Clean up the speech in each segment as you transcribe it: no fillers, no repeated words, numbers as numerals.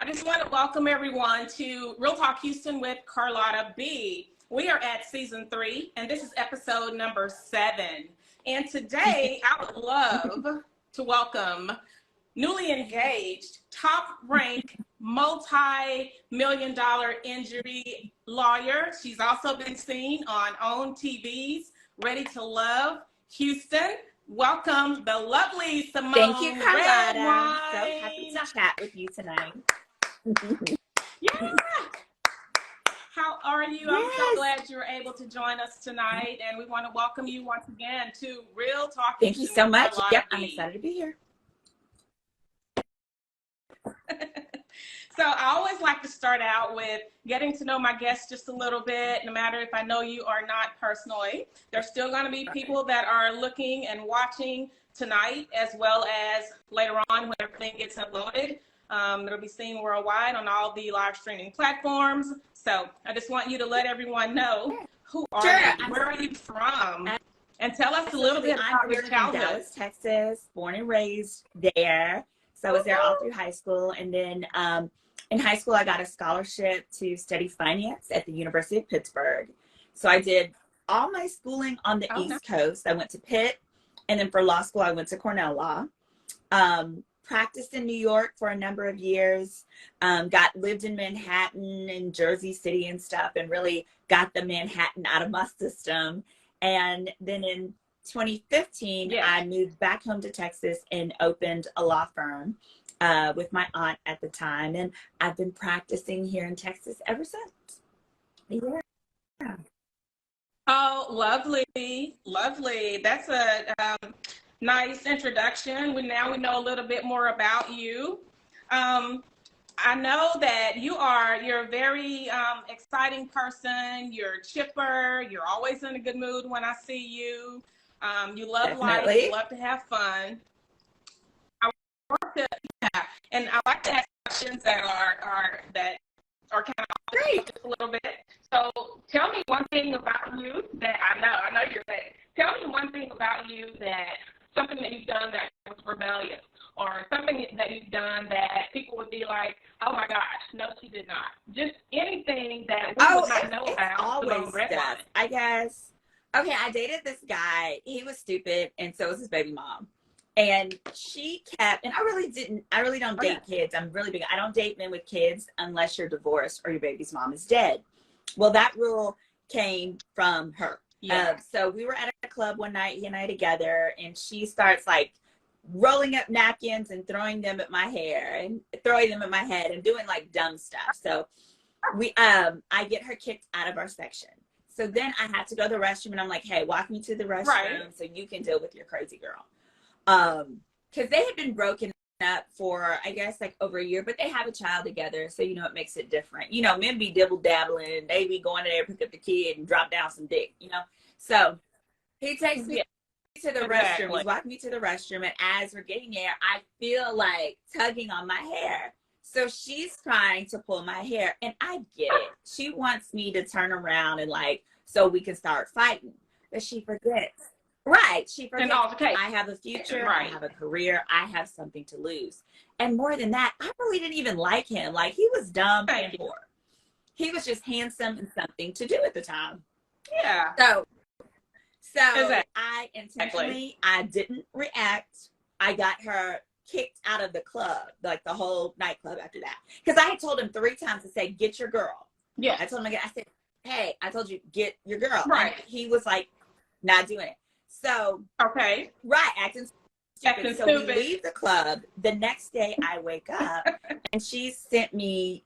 I just want to welcome everyone to Real Talk Houston with Carlotta B. We are at season 3, and this is episode number 7. And today, I would love to welcome newly engaged, top-ranked, multi-million-dollar injury lawyer. She's also been seen on OWN TV's Ready to Love Houston. Welcome, the lovely Symone. Thank you, Carlotta. Redwine. So happy to chat with you tonight. Yeah. How are you? Yes. I'm so glad you're able to join us tonight, and we want to welcome you once again to Real Talk. Thank you so much. Carlotta Yep, B. I'm excited to be here. So I always like to start out with getting to know my guests just a little bit, no matter if I know you or not personally. There's still going to be people that are looking and watching tonight, as well as later on when everything gets uploaded. It'll be seen worldwide on all the live streaming platforms. So I just want you to let everyone know who are you, where are you from, and tell us a little bit about your childhood. I'm in Dallas, Texas, born and raised there. So I was there all through high school, and then in high school I got a scholarship to study finance at the University of Pittsburgh. So I did all my schooling on the East Coast. I went to Pitt, and then for law school I went to Cornell Law. Practiced in New York for a number of years, lived in Manhattan and Jersey City and stuff, and really got the Manhattan out of my system. And then in 2015, I moved back home to Texas and opened a law firm with my aunt at the time. And I've been practicing here in Texas ever since. Yeah. Oh, lovely, lovely. That's a nice introduction. Now we know a little bit more about you. I know that you're a very exciting person. You're chipper. You're always in a good mood when I see you. You love life. You love to have fun. And I like to ask questions that are kind of great, just a little bit. So tell me one thing about you that I know you're that. Tell me one thing about you that something that you've done that was rebellious, or something that you've done that people would be like, oh my gosh, no, she did not. Just anything that we would not know about. Always stuff, I guess. Okay, I dated this guy. He was stupid, and so was his baby mom. And she kept, and I really don't date kids. I'm really big. I don't date men with kids unless you're divorced or your baby's mom is dead. Well, that rule came from her. Yeah. So we were at a club one night, he and I together, and she starts like rolling up napkins and throwing them at my hair and throwing them at my head and doing like dumb stuff. So I get her kicked out of our section. So then I have to go to the restroom, and I'm like, hey, walk me to the restroom so you can deal with your crazy girl. Because they had been broken up for, I guess, like over a year, but they have a child together, so it makes it different. Men be dibble dabbling, they be going in there, pick up the kid and drop down some dick, So he takes me to the restroom. He's walking me to the restroom, and as we're getting there, I feel like tugging on my hair. So she's trying to pull my hair, and I get it. She wants me to turn around and so we can start fighting, but she forgets. Right. She forgets I have a future, I have a career, I have something to lose. And more than that, I really didn't even like him. He was dumb and poor. He was just handsome and something to do at the time. Yeah. So I intentionally, I didn't react. I got her kicked out of the club, like the whole nightclub after that. Because I had told him 3 times to say, get your girl. Yeah. I told him again, I said, hey, I told you, get your girl. Right. And he was like, not doing it. So, acting stupid. So we leave the club. The next day I wake up and she sent me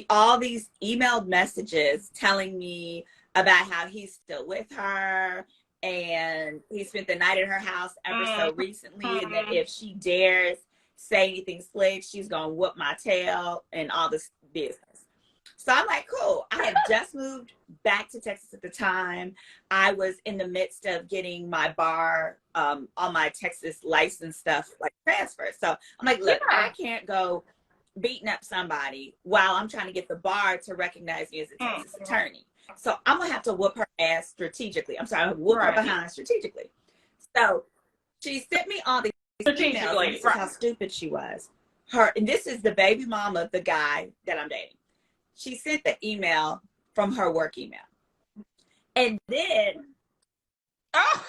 all these emailed messages telling me about how he's still with her and he spent the night at her house ever so recently, and that if she dares say anything slick, she's gonna whoop my tail and all this business. So I'm like, cool. I had just moved back to Texas at the time. I was in the midst of getting my bar, all my Texas license stuff transferred. So I'm like, look, I can't go beating up somebody while I'm trying to get the bar to recognize me as a Texas attorney. So I'm gonna have to whoop her ass strategically. I'm sorry, whoop her behind strategically. So she sent me all these emails. This is how stupid she was. and this is the baby mama of the guy that I'm dating. She sent the email from her work email. And then Oh,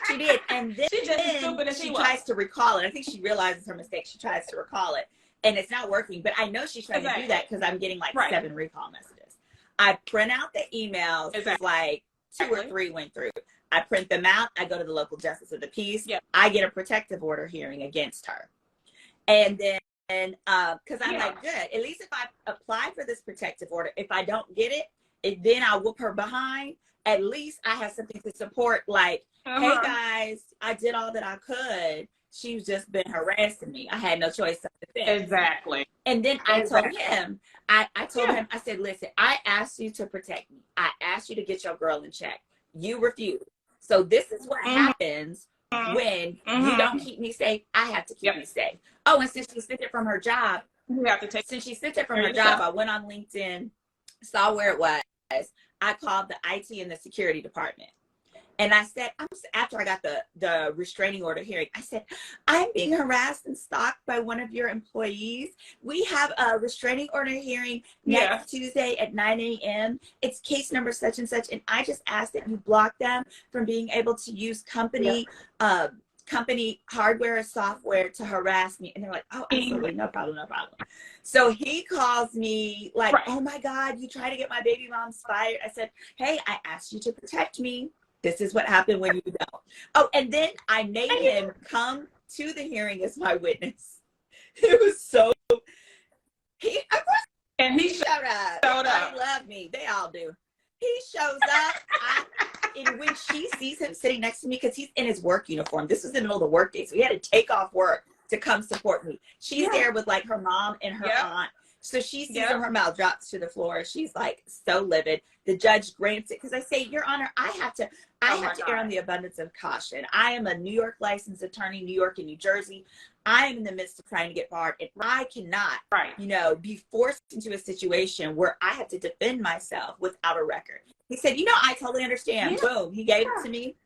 she did. And then she's just as stupid as she he tries was. to recall it. I think she realizes her mistake. She tries to recall it. And it's not working. But I know she's trying to do that because I'm getting like 7 recall messages. I print out the emails because like 2 or 3 went through. I print them out. I go to the local justice of the peace. Yep. I get a protective order hearing against her. And then, because I'm like, good. At least if I apply for this protective order, if I don't get it, then I'll whoop her behind. At least I have something to support. Like, hey guys, I did all that I could. She's just been harassing me. I had no choice. Exactly. And then I told him, I told him, I said, listen, I asked you to protect me. I asked you to get your girl in check. You refused. So this is what happens when you don't keep me safe. I have to keep me safe. Oh, and since she sent it from her job, since she sent it from her job, I went on LinkedIn, saw where it was. I called the IT and the security department. And I said, after I got the restraining order hearing, I said, I'm being harassed and stalked by one of your employees. We have a restraining order hearing next Tuesday at 9 a.m. It's case number such and such. And I just asked that you block them from being able to use company hardware or software to harass me. And they're like, oh, absolutely, no problem, no problem. So he calls me like, oh my God, you try to get my baby mom's fired. I said, hey, I asked you to protect me. This is what happened when you don't. Oh, and then I made him come to the hearing as my witness. It was so, he showed up. They love me. They all do. He shows up. And when she sees him sitting next to me, because he's in his work uniform, this was in the middle of the workday, so he had to take off work to come support me. She's there with like her mom and her aunt. So she sees him, her mouth drops to the floor. She's like so livid. The judge grants it because I say, Your Honor, I have to err on the abundance of caution. I am a New York licensed attorney, New York and New Jersey. I am in the midst of trying to get barred, and I cannot, be forced into a situation where I have to defend myself without a record. He said, I totally understand. Boom, he gave it to me.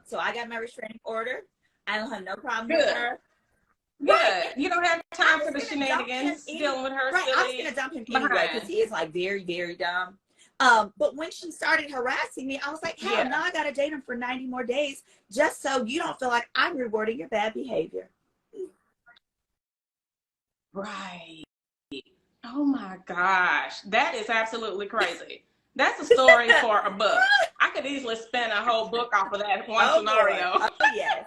So I got my restraining order. I don't have no problem with her. Good. You don't have time for the shenanigans dealing with her. Right. I was going to dump him anyway because he is like very, very dumb. But when she started harassing me, I was like, hell, now I got to date him for 90 more days just so you don't feel like I'm rewarding your bad behavior. Right. Oh my gosh. That is absolutely crazy. That's a story for a book. I could easily spin a whole book off of that one scenario. Lord. Oh, yes.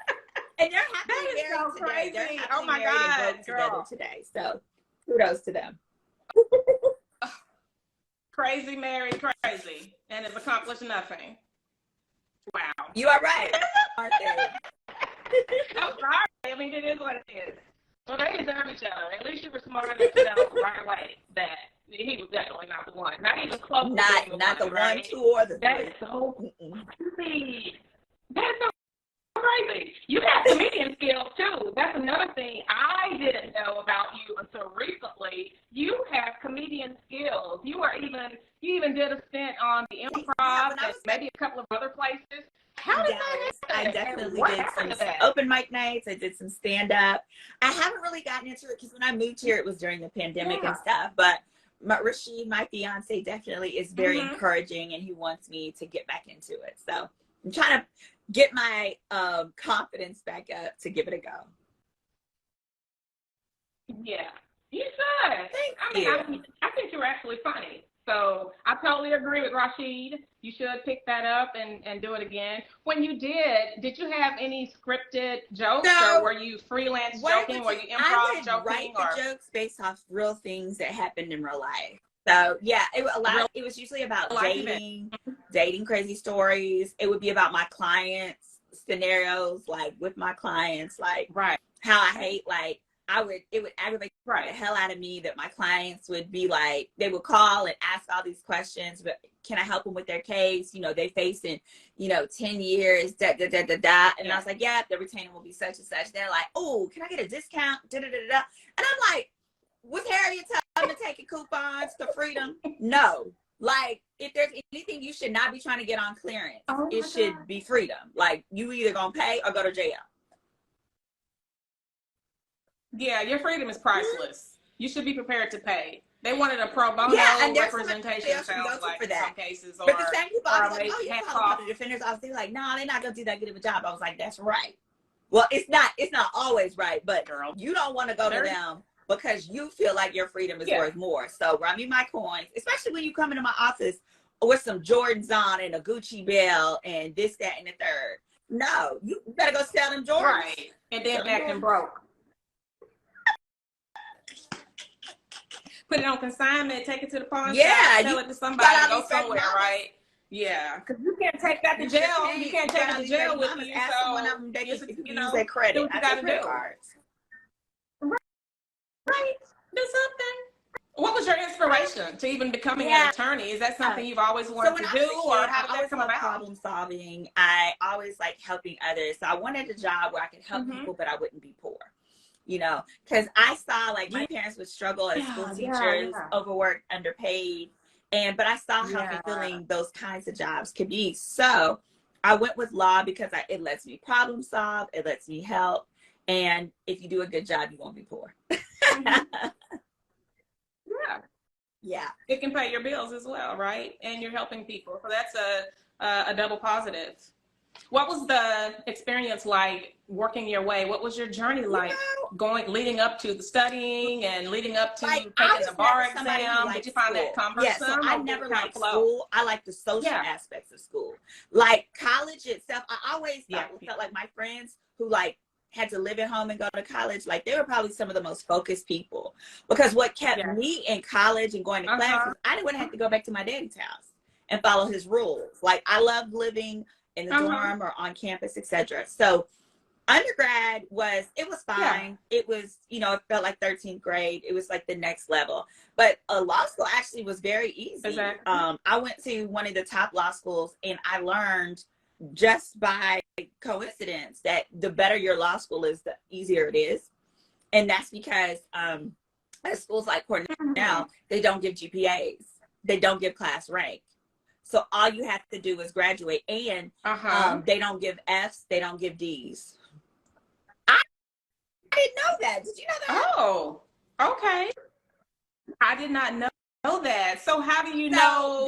And they're happily married so today. They're happily oh my married God, and together today. So kudos to them. Crazy married crazy and has accomplished nothing. Wow. You are right. Aren't they? I'm sorry. I mean, it is what it is. Well, they deserve each other. At least you were smart enough to know right away that he was definitely not the one. Not even close. Not the one, 2, or the 3. That is so crazy. That's so crazy. You have comedian skills too. That's another thing I didn't know about you until recently. You have comedian skills. You even did a stint on the Improv and maybe a couple of other places. How did that happen? I definitely did some open mic nights. I did some stand up. I haven't really gotten into it because when I moved here, it was during the pandemic and stuff. But Rashid, my fiance, definitely is very encouraging, and he wants me to get back into it. So I'm trying to get my confidence back up to give it a go. Yeah, you should. I think you're actually funny. So I totally agree with Rashid. You should pick that up and do it again. When you did you have any scripted jokes, or were you freelance joking? Were you improv joking? I would write the jokes based off real things that happened in real life. So yeah, it was usually about dating crazy stories. It would be about my clients, scenarios, like with my clients, like how I hate, like it would aggravate the hell out of me that my clients would be like, they would call and ask all these questions, but can I help them with their case? They facing, 10 years, And I was like, yeah, the retainer will be such and such. They're like, oh, can I get a discount? And I'm like, was Harriet telling to taking coupons to freedom? No. Like, if there's anything you should not be trying to get on clearance, it should be freedom. Like, you either gonna pay or go to jail. Yeah, your freedom is priceless. You should be prepared to pay. They wanted a pro bono and there's representation, else you can sounds go to like, for in that. some cases, But the same people, I'll be like, maybe oh, you half call the off. public defenders office. They're like, no, they're not going to do that good of a job. I was like, that's right. Well, it's not always right, but Girl, you don't want to go to them because you feel like your freedom is worth more. So run me my coins, especially when you come into my office with some Jordans on and a Gucci belt and this, that, and the third. No, you better go sell them Jordans. Right. And then acting broke. Put it on consignment, take it to the pawn shop, sell it to somebody, go somewhere, right? Yeah, because you can't take that to jail. You can't take it to jail with you. So one of them, they can use know, their credit. do what you gotta do. Cards. Right. Do something. What was your inspiration to even becoming an attorney? Is that something you've always wanted to do, or how did that come about? Problem solving. I always like helping others. So I wanted a job where I could help people, but I wouldn't be poor. You know, because I saw like my parents would struggle as school teachers, overworked, underpaid. But I saw how fulfilling those kinds of jobs could be. So I went with law because it lets me problem solve. It lets me help. And if you do a good job, you won't be poor. Yeah. It can pay your bills as well, right? And you're helping people. So that's a double positive. What was the experience like working your way? What was your journey like leading up to the studying and leading up to taking the bar exam? Did you find that cumbersome? Yeah, so I never liked school. I like the social aspects of school. Like college itself, I always felt like my friends who like had to live at home and go to college, like they were probably some of the most focused people. Because what kept me in college and going to classes, I didn't want to have to go back to my daddy's house and follow his rules. Like I loved living in the dorm or on campus, etc. So undergrad was fine. It was, you know, it felt like 13th grade. It was like the next level. But law school actually was very easy. Exactly. I went to one of the top law schools and I learned just by coincidence that the better your law school is, the easier it is. And that's because at schools like Cornell, they don't give GPAs. They don't give class rank. So all you have to do is graduate, and they don't give Fs, they don't give Ds. I didn't know that. Did you know that? Oh, okay. I did not know that. So how do you know,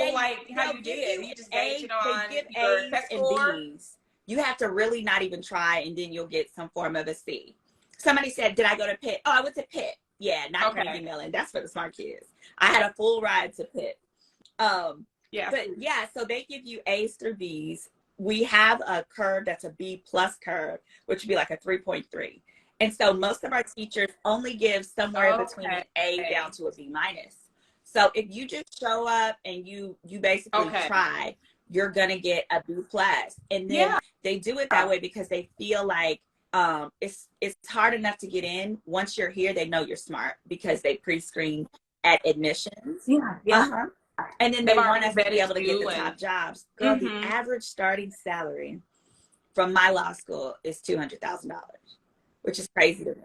how you did? You just gauge it on your test score? B's. You have to really not even try, and then you'll get some form of a C. Somebody said, did I go to Pitt? Oh, I went to Pitt. Yeah, not Carnegie Mellon. That's for the smart kids. I had a full ride to Pitt. So they give you A's through B's. We have a curve that's a B plus curve, which would be like a 3.3. And so most of our teachers only give somewhere between an A down to a B minus. So if you just show up and you basically try, you're gonna get a B plus. And then they do it that way because they feel like it's hard enough to get in. Once you're here, they know you're smart because they pre-screen at admissions. And then they want us to be able to get the top jobs. Girl, the average starting salary from my law school is $200,000, which is crazy to me.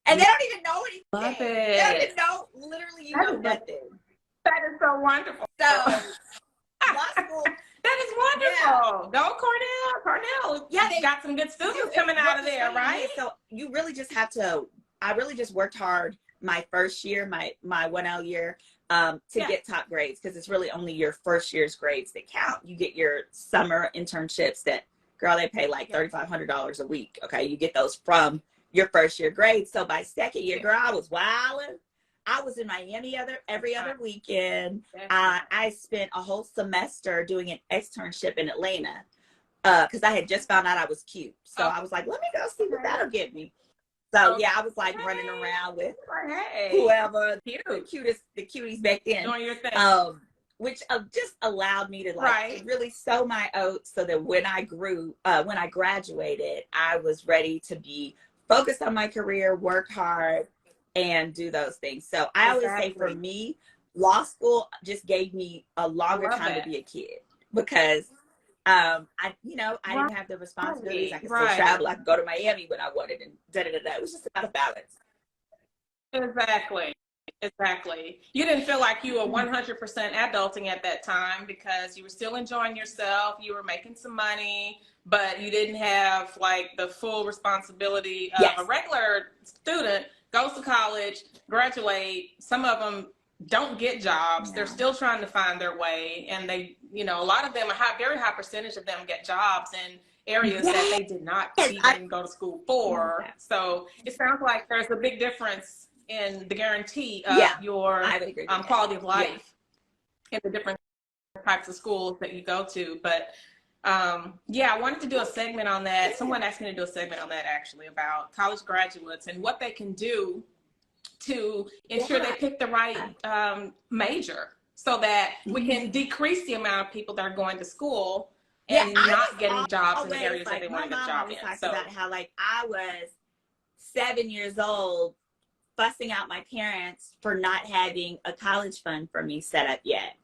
And they don't even know anything. Love it. They don't even know, literally, you know nothing. That is so wonderful. So, law school. That is wonderful. Go Cornell. Yeah, they got some good students coming out of there, right? So you really just have to, I really just worked hard my first year, my 1L year, to get top grades, because it's really only your first year's grades that count. You get your summer internships that, girl, they pay like $3,500 a week. Okay, you get those from your first year grades. So by second year, girl, I was wilding. I was in Miami every other weekend. I spent a whole semester doing an externship in Atlanta because I had just found out I was cute. So I was like, let me go see what that'll get me. So I was like running around with whoever, the cuties back then, doing your thing, which just allowed me to really sow my oats so that when I graduated, I was ready to be focused on my career, work hard, and do those things. So I always say, for me, law school just gave me a longer time to be a kid, because I didn't have the responsibilities. I could still travel. I could go to Miami when I wanted, and It was just about a balance. Exactly. You didn't feel like you were 100% adulting at that time because you were still enjoying yourself. You were making some money, but you didn't have like the full responsibility of a regular student goes to college, graduate. Some of them don't get jobs. They're still trying to find their way. And they, you know, a lot of them, very high percentage of them get jobs in areas that they did not even go to school for. So it sounds like there's a big difference in the guarantee of your quality of life in the different types of schools that you go to. But yeah, I wanted to do a segment on that. Someone asked me to do a segment on that, actually, about college graduates and what they can do to ensure they pick the right major, so that we can decrease the amount of people that are going to school and not getting jobs in the areas that they want to get a job in. So about how, like, I was 7 years old fussing out my parents for not having a college fund for me set up yet.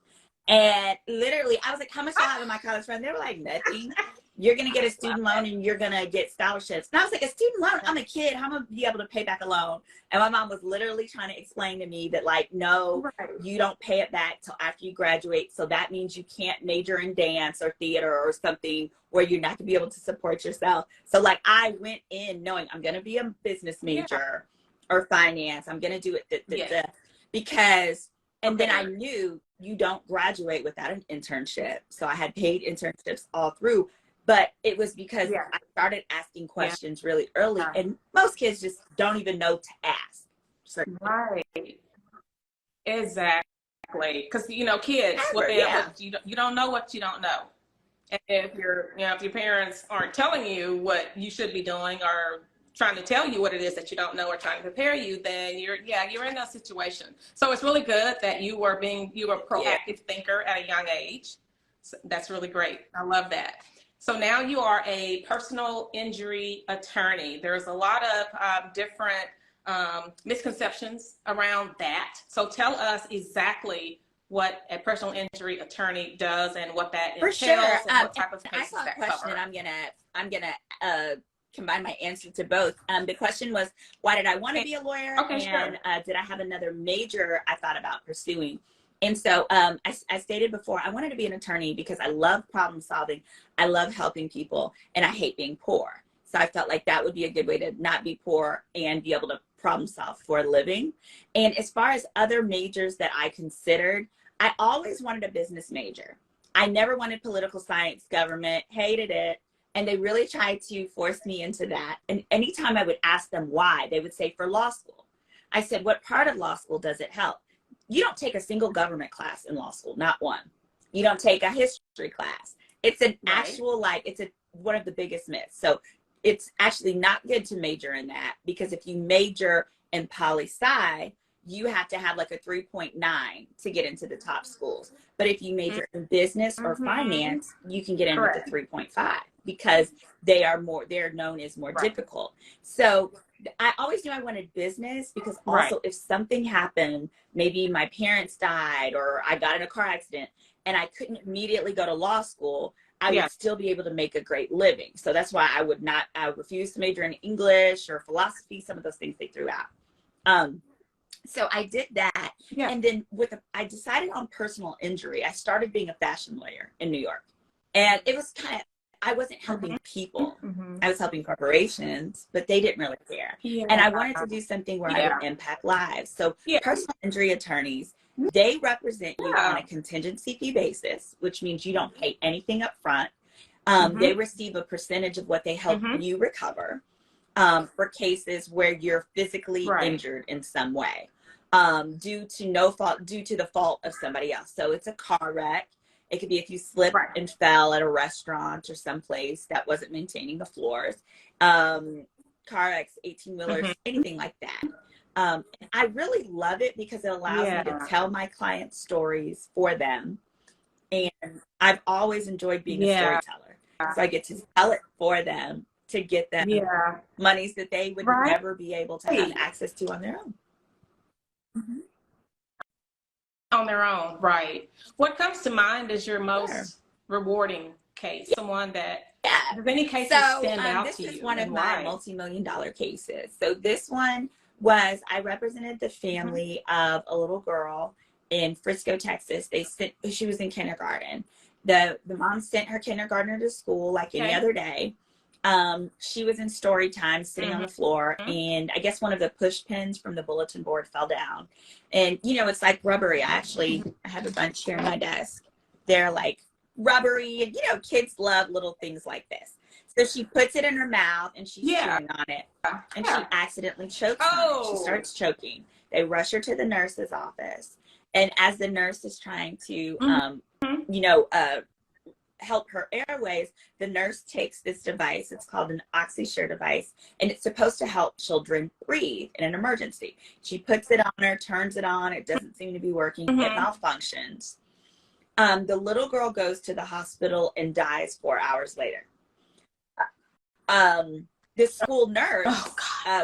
And literally, I was like, how much do I have in my college fund? They were like, nothing. You're going to get a student loan and you're going to get scholarships. And I was like, a student loan? I'm a kid. How am I going to be able to pay back a loan? And my mom was literally trying to explain to me that, like, no, you don't pay it back till after you graduate. So that means you can't major in dance or theater or something where you're not going to be able to support yourself. So, like, I went in knowing I'm going to be a business major or finance. I'm going to do it because, and then I knew you don't graduate without an internship. So I had paid internships all through. But it was because I started asking questions really early, and most kids just don't even know to ask. Right. Exactly. Because, you know, kids, you don't know what you don't know. And if your parents aren't telling you what you should be doing, or trying to tell you what it is that you don't know, or trying to prepare you, then you're in that situation. So it's really good that you were a proactive thinker at a young age. So that's really great. I love that. So now you are a personal injury attorney. There's a lot of different misconceptions around that. So tell us exactly what a personal injury attorney does and what that entails. For sure. And what type of cases I saw a that question, cover. and I'm gonna combine my answer to both. The question was, why did I want to be a lawyer? Okay, and did I have another major I thought about pursuing? And so I stated before, I wanted to be an attorney because I love problem solving. I love helping people, and I hate being poor. So I felt like that would be a good way to not be poor and be able to problem solve for a living. And as far as other majors that I considered, I always wanted a business major. I never wanted political science, government, hated it. And they really tried to force me into that. And anytime I would ask them why, they would say for law school. I said, what part of law school does it help? You don't take a single government class in law school, not one. You don't take a history class. It's an actual, one of the biggest myths. So it's actually not good to major in that, because if you major in poli-sci, you have to have like a 3.9 to get into the top schools. But if you major in business or finance, you can get in with a 3.5 because they're known as more difficult. So I always knew I wanted business, because also if something happened, maybe my parents died or I got in a car accident and I couldn't immediately go to law school, I would still be able to make a great living. So that's why I refused to major in English or philosophy, some of those things they threw out. So I did that. And then I decided on personal injury. I started being a fashion lawyer in New York. And it was I wasn't helping people. I was helping corporations, but they didn't really care. And I wanted to do something where I would impact lives. So personal injury attorneys, they represent you on a contingency fee basis, which means you don't pay anything up front. They receive a percentage of what they help you recover for cases where you're physically injured in some way due to the fault of somebody else. So it's a car wreck. It could be if you slipped and fell at a restaurant or someplace that wasn't maintaining the floors. Car wrecks, 18-wheelers, anything like that. I really love it because it allows me to tell my clients stories for them. And I've always enjoyed being a storyteller. So I get to tell it for them to get them monies that they would never be able to have access to on their own. On their own, right. What comes to mind is your most rewarding case? Someone that, does any cases stand out to you? This is one of my multi-million-dollar cases. So this one was, I represented the family of a little girl in Frisco, Texas. She was in kindergarten. The mom sent her kindergartner to school like any other day. She was in story time sitting on the floor, and I guess one of the push pins from the bulletin board fell down. And, you know, it's like rubbery. I have a bunch here on my desk. They're like rubbery, and, you know, kids love little things like this. So she puts it in her mouth, and she's chewing on it, and she accidentally chokes on it. She starts choking. They rush her to the nurse's office. And as the nurse is trying to, you know, help her airways, the nurse takes this device. It's called an OxySure device, and it's supposed to help children breathe in an emergency. She puts it on her, turns it on. It doesn't seem to be working. It malfunctions. The little girl goes to the hospital and dies 4 hours later. The school nurse,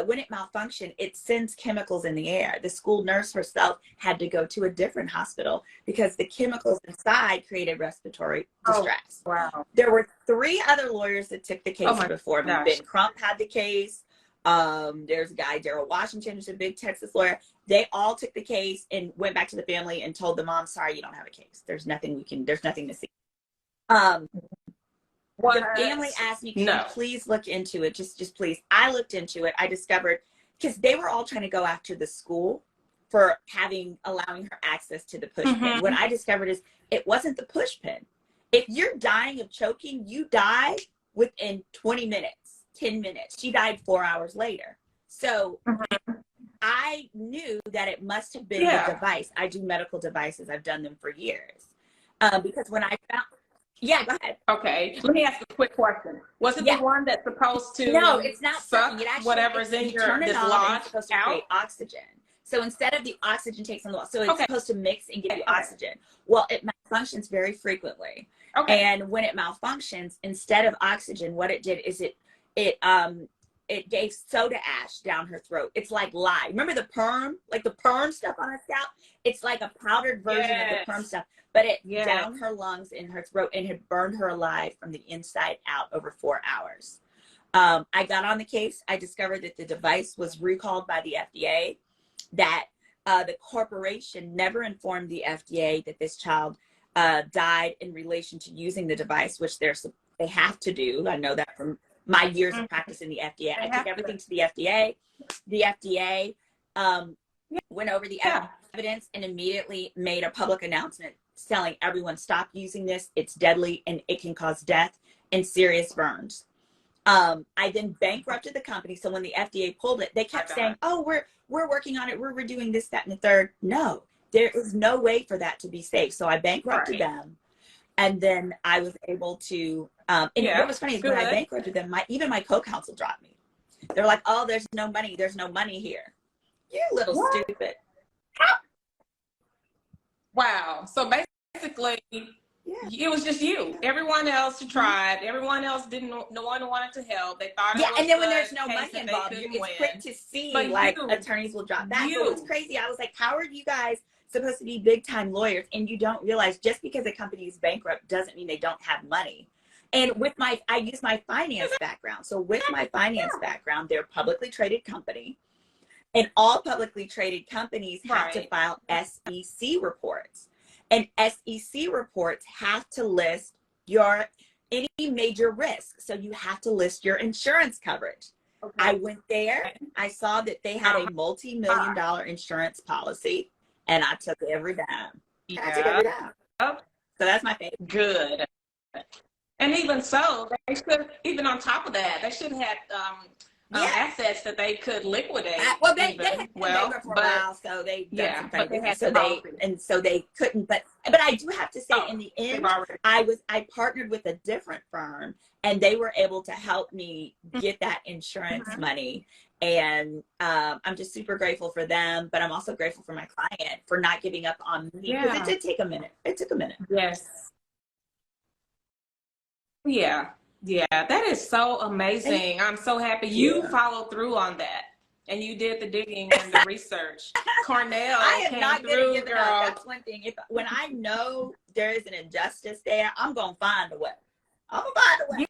when it malfunctioned, it sends chemicals in the air. The school nurse herself had to go to a different hospital because the chemicals inside created respiratory distress. Wow. There were 3 other lawyers that took the case before me. Ben Crump had the case. There's a guy, Daryl Washington, who's a big Texas lawyer. They all took the case and went back to the family and told the mom, sorry, you don't have a case. There's nothing to see. The family asked me, can you please look into it? Just please. I looked into it. I discovered, because they were all trying to go after the school for allowing her access to the push pin. What I discovered is it wasn't the push pin. If you're dying of choking, you die within 20 minutes, 10 minutes. She died 4 hours later. So I knew that it must have been the device. I do medical devices. I've done them for years. Because when I found... Yeah, go ahead. Okay. Let me ask a quick question. Was it the one that's supposed to No, it's not suck whatever's in your dislodge supposed to create oxygen. So instead of the oxygen takes on the wall, so it's supposed to mix and give you oxygen. Well, it malfunctions very frequently. And when it malfunctions, instead of oxygen, what it did is it gave soda ash down her throat. It's like lye. Remember the perm? Like the perm stuff on her scalp? It's like a powdered version of the perm stuff. But it down her lungs in her throat and had burned her alive from the inside out over 4 hours. I got on the case. I discovered that the device was recalled by the FDA, that the corporation never informed the FDA that this child died in relation to using the device, which they have to do. I know that from my years of practice in the FDA. I took everything to the FDA. The FDA went over the evidence and immediately made a public announcement telling everyone, stop using this. It's deadly and it can cause death and serious burns. I then bankrupted the company. So when the FDA pulled it, they kept saying, oh, we're working on it. We're redoing this, that, and the third. No, there is no way for that to be safe. So I bankrupted them. And then I was able to, and what was funny is when I bankrupted them, even my co-counsel dropped me. They're like, oh, there's no money. There's no money here. You little stupid. Wow. So basically, it was just you. Everyone else tried. Everyone else didn't. No one wanted to help. They thought it was and then when there's no money involved, it's quick to see attorneys will drop back. But what's crazy, I was like, how are you guys supposed to be big time lawyers and you don't realize just because a company is bankrupt doesn't mean they don't have money? And with I use my finance background. So with my finance background, they're a publicly traded company. And all publicly traded companies have to file SEC reports. And SEC reports have to list any major risk. So you have to list your insurance coverage. I went there. I saw that they had a multi-million-dollar insurance policy, and I took every dime. I took every dime. So that's my favorite. Good. And even so, they should, even on top of that, they should have assets that they could liquidate. They had been bankrupt for a while, so they they couldn't. But I do have to say, in the end, I partnered with a different firm, and they were able to help me get that insurance money. And I'm just super grateful for them, but I'm also grateful for my client for not giving up on me, because it did take a minute. It took a minute. Yes. Yeah. Yeah, that is so amazing. I'm so happy you followed through on that, and you did the digging and the research. Cornell came through, girl. That's one thing. When I know there is an injustice there, I'm gonna find a way. I'm gonna find a way.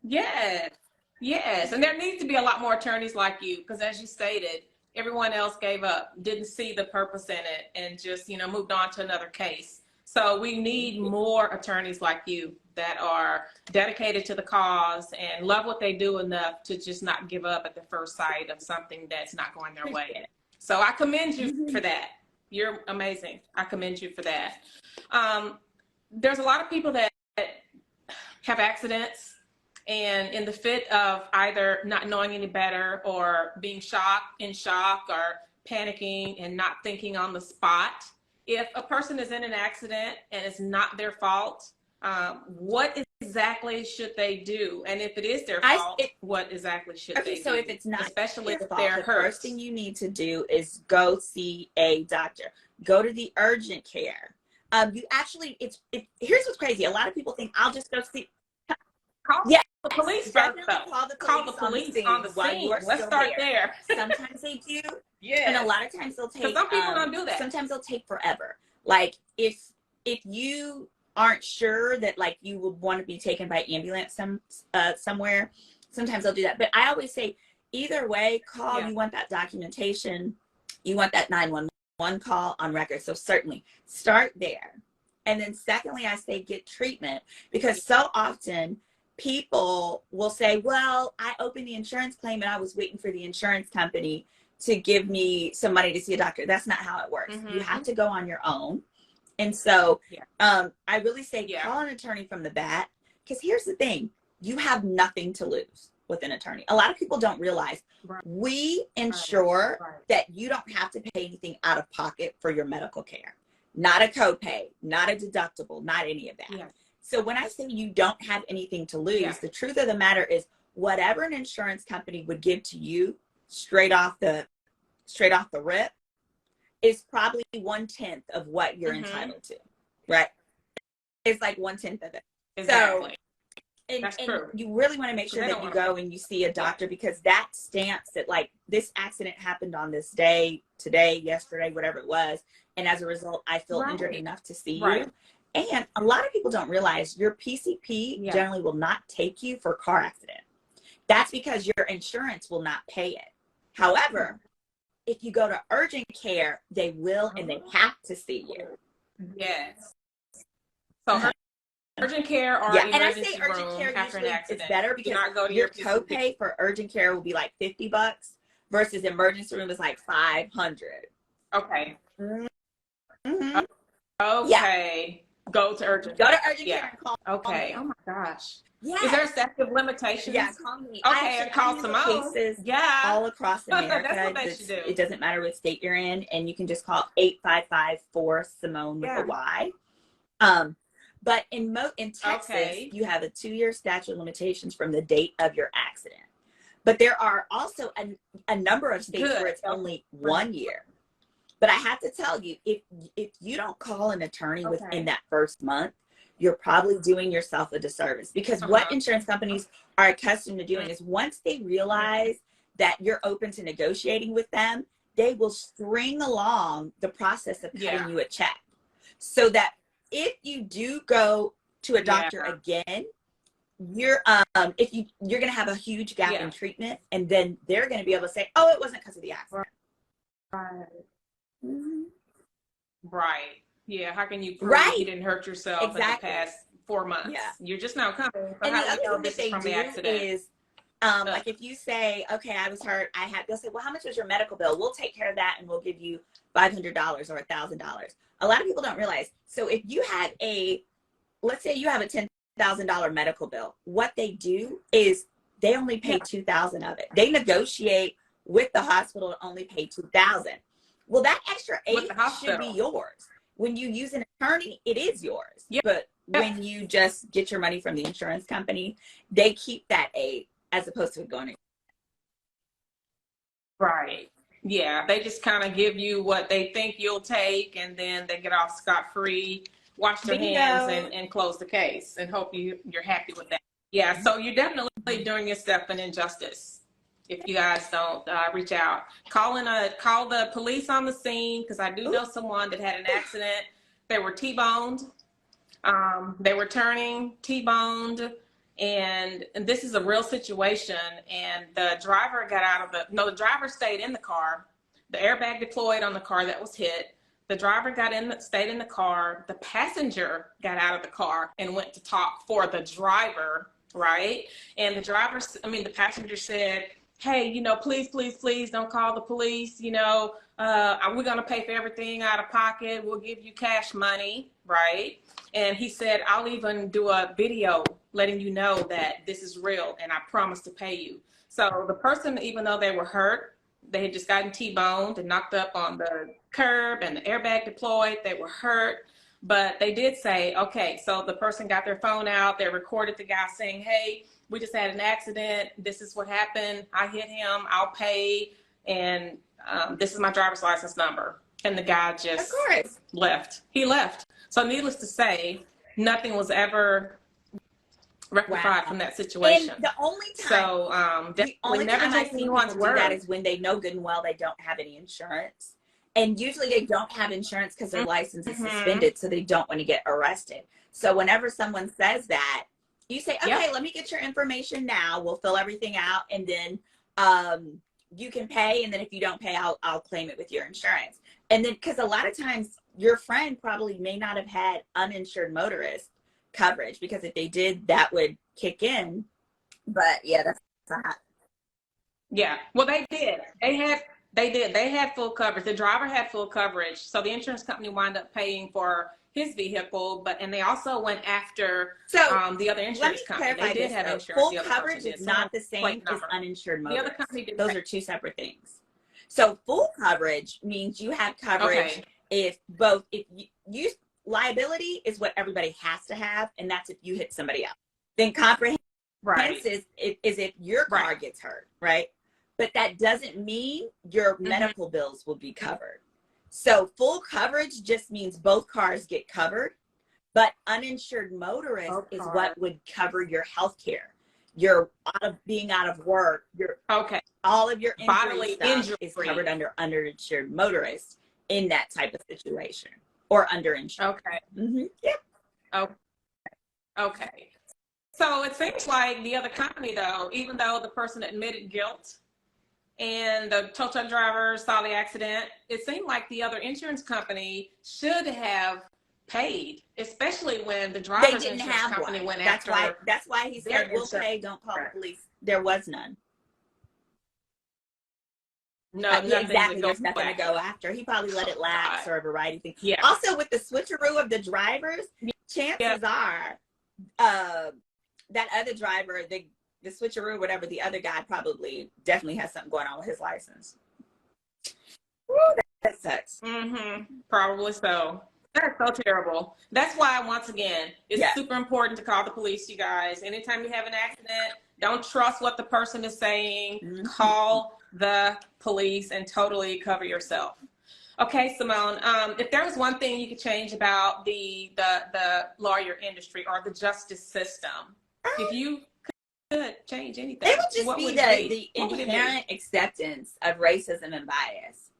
Yes. And there needs to be a lot more attorneys like you, because as you stated, everyone else gave up, didn't see the purpose in it, and just moved on to another case. So we need more attorneys like you that are dedicated to the cause and love what they do enough to just not give up at the first sight of something that's not going their way. So I commend you for that. You're amazing. I commend you for that. There's a lot of people that have accidents, and in the fit of either not knowing any better or being in shock or panicking and not thinking on the spot. If a person is in an accident and it's not their fault, what exactly should they do? And if it is their fault, what exactly should they do? So if it's not, especially if fault, they're the hurt, first thing you need to do is go see a doctor. Go to the urgent care. You actually, here's what's crazy. A lot of people think I'll just go see. Call the police first, though. Call the police on the scene. Let's start there. Sometimes they do. Yeah. And a lot of times they'll take. Because some people don't do that. Sometimes they'll take forever. Like if you aren't sure that like you would want to be taken by ambulance somewhere, sometimes they'll do that. But I always say either way, call. You want that documentation. You want that 911 call on record. So certainly start there. And then secondly, I say get treatment, because so often people will say, well, I opened the insurance claim and I was waiting for the insurance company to give me some money to see a doctor. That's not how it works. You have to go on your own. And so I really say call an attorney from the bat, because here's the thing. You have nothing to lose with an attorney. A lot of people don't realize we ensure that you don't have to pay anything out of pocket for your medical care. Not a copay, not a deductible, not any of that. So when I say you don't have anything to lose, the truth of the matter is whatever an insurance company would give to you straight off the rip is probably 1/10 of what you're entitled to, right? It's like 1/10 of it. Exactly. So, that's and true. you really want to make sure that you go and you see a doctor, because that stamps that like this accident happened on this day, today, yesterday, whatever it was. And as a result, I feel injured enough to see you. And a lot of people don't realize your PCP generally will not take you for a car accident. That's because your insurance will not pay it. However, if you go to urgent care, they will, and they have to see you. Yes. So urgent care or and I say emergency urgent room care after an usually accident. is better because your copay for urgent care will be like $50 versus emergency room is like $500. Okay. Mm-hmm. Okay. Go to urgent care and call. Okay. Oh my gosh. Yeah. Is there statute of limitations? Yeah, call me. Okay, and call Symone. Cases all across America. That's what they should do. It doesn't matter what state you're in, and you can just call 855-4-SYMONE with a Y. But in Texas, you have a 2-year statute of limitations from the date of your accident. But there are also a number of states where it's only 1 year. But I have to tell you, if you don't call an attorney within that first month, you're probably doing yourself a disservice, because what insurance companies are accustomed to doing is once they realize that you're open to negotiating with them, they will string along the process of cutting you a check, so that if you do go to a doctor again, you're going to have a huge gap in treatment, and then they're going to be able to say, oh, it wasn't because of the accident. Right. Yeah. How can you prove you didn't hurt yourself in the past 4 months? Yeah. You're just now coming. So and how the other thing this that they from do the accident is, like if you say, okay, I was hurt, they'll say, well, how much was your medical bill? We'll take care of that, and we'll give you $500 or $1,000. A lot of people don't realize. So if you had let's say you have a $10,000 medical bill, what they do is they only pay $2,000 of it. They negotiate with the hospital to only pay $2,000. Well, that extra $8,000 should be yours. When you use an attorney, it is yours. But when you just get your money from the insurance company, they keep that $8,000 as opposed to it going to. Right. Yeah. They just kind of give you what they think you'll take, and then they get off scot-free, wash their hands, and close the case, and hope you're happy with that. Yeah. So you're definitely doing yourself an injustice if you guys don't reach out. Call the police on the scene, because I do know someone that had an accident. They were T-boned. They were turning, T-boned, and this is a real situation. And the driver got out of the driver stayed in the car. The airbag deployed on the car that was hit. The driver stayed in the car. The passenger got out of the car and went to talk for the driver, right? And the passenger said, hey, please, please, please don't call the police. We're going to pay for everything out of pocket. We'll give you cash money, right? And he said, I'll even do a video letting you know that this is real and I promise to pay you. So the person, even though they were hurt, they had just gotten T-boned and knocked up on the curb and the airbag deployed, they were hurt. But they did say, okay, so the person got their phone out, they recorded the guy saying, hey, we just had an accident. This is what happened. I hit him, I'll pay. And this is my driver's license number. And the guy just left. He left. So needless to say, nothing was ever rectified from that situation. And the only time, never take anyone's word. That is when they know good and well they don't have any insurance. And usually they don't have insurance because their license is suspended, so they don't want to get arrested. So whenever someone says that, you say, okay, let me get your information now. We'll fill everything out, and then you can pay. And then if you don't pay, I'll claim it with your insurance. And then, because a lot of times your friend probably may not have had uninsured motorist coverage, because if they did, that would kick in. But yeah, that's not. Yeah, well, they did. They had full coverage. The driver had full coverage, so the insurance company wound up paying for his vehicle. And they also went after the other insurance company. They did have insurance. Full coverage is not the same as uninsured motorist. The other company did. Those are two separate things. So full coverage means you have coverage if you liability is what everybody has to have, and that's if you hit somebody else. Then comprehensive is if your car gets hurt, right? But that doesn't mean your medical bills will be covered. So full coverage just means both cars get covered, but uninsured motorist is what would cover your health care. Your being out of work, all of your bodily injury is covered under uninsured motorist in that type of situation, or underinsured. Okay. So it seems like the other company, though, even though the person admitted guilt and the tow truck driver saw the accident, it seemed like the other insurance company should have paid, especially when the driver's insurance company went after. That's why he said, we'll pay, don't call the police. There was none. No, exactly. There's nothing to go after. He probably let it lapse or a variety of things. Yeah. Also, with the switcheroo of the drivers, chances are that other driver, the switcheroo, whatever, the other guy definitely has something going on with his license. Woo, that sucks. Probably so. That's so terrible. That's why, once again, it's super important to call the police, you guys. Anytime you have an accident, don't trust what the person is saying. Call the police and totally cover yourself. Okay, Symone, if there was one thing you could change about the lawyer industry or the justice system, if you could change anything, it would just be the inherent acceptance of racism and bias.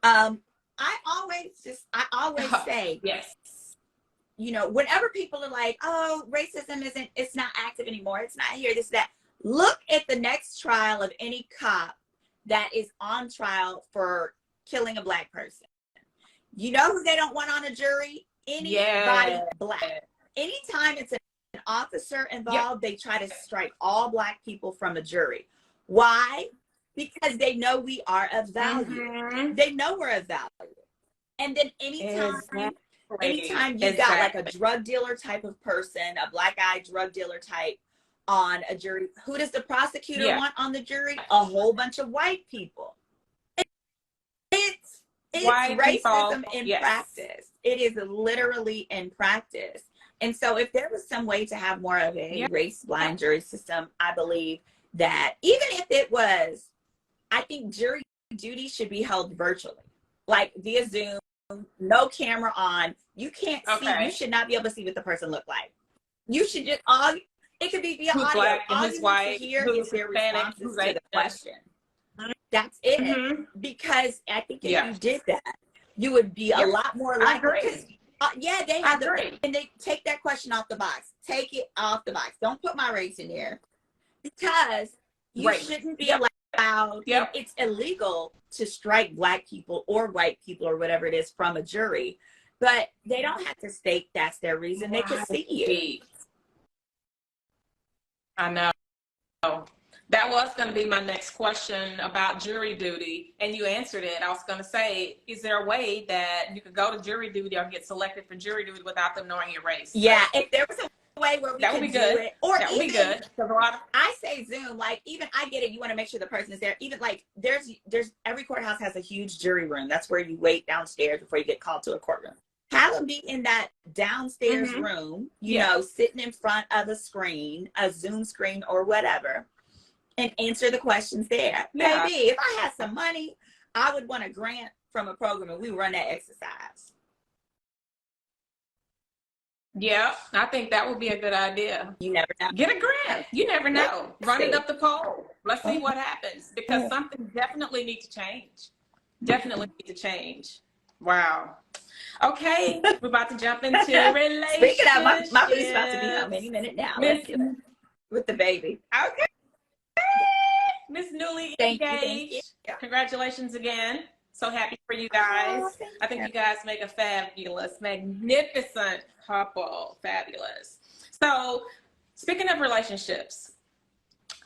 I always say, whenever people are like, oh, racism it's not active anymore, it's not here, this, that, look at the next trial of any cop that is on trial for killing a black person. You know who they don't want on a jury? Anybody black. Anytime it's an officer involved, they try to strike all black people from a jury. Why? Because they know we are of value. They know we're of value. And then anytime you got like a drug dealer type of person, a black eyed drug dealer type on a jury, who does the prosecutor want on the jury? A whole bunch of white people. It's white racism in practice. It is literally in practice. And so if there was some way to have more of a race blind jury system, I believe that even if it was, I think jury duty should be held virtually, like via Zoom, no camera on. You can't see. You should not be able to see what the person looked like. You should just it could be via audio. Black all and you white, need to hear is their responses to the question. That's it. Because I think if you did that, you would be a lot more likely. They have and they take that question off the box. Take it off the box. Don't put my race in there, because you shouldn't be allowed allowed, Yep. it's illegal to strike Black people or white people or whatever it is from a jury, but they don't have to state that's their reason. They could see you. I know. That was going to be my next question about jury duty, and you answered it. I was going to say, is there a way that you could go to jury duty or get selected for jury duty without them knowing your race? Yeah, if there was a way where we that could would be do good. it, or that would even, be good. I say Zoom, like, even, I get it, you want to make sure the person is there. Even like there's every courthouse has a huge jury room. That's where you wait downstairs before you get called to a courtroom. Have them be in that downstairs room, you know, sitting in front of a screen, a Zoom screen or whatever, and answer the questions there. Yeah. Maybe if I had some money, I would want a grant from a program and we run that exercise. Yeah, I think that would be a good idea. You never know. Get a grant. You never know. Run it up the pole. Let's see what happens, because Yeah. something definitely needs to change. Definitely need to change. Wow. Okay, we're about to jump into relationships. Speaking of, my boo's about to be home any minute now. Let's get it. With the baby. Okay. Miss Newly Thank Engaged. you. Congratulations again. So happy for you guys. Oh, I think you guys make a fabulous, magnificent couple. Fabulous. So, speaking of relationships,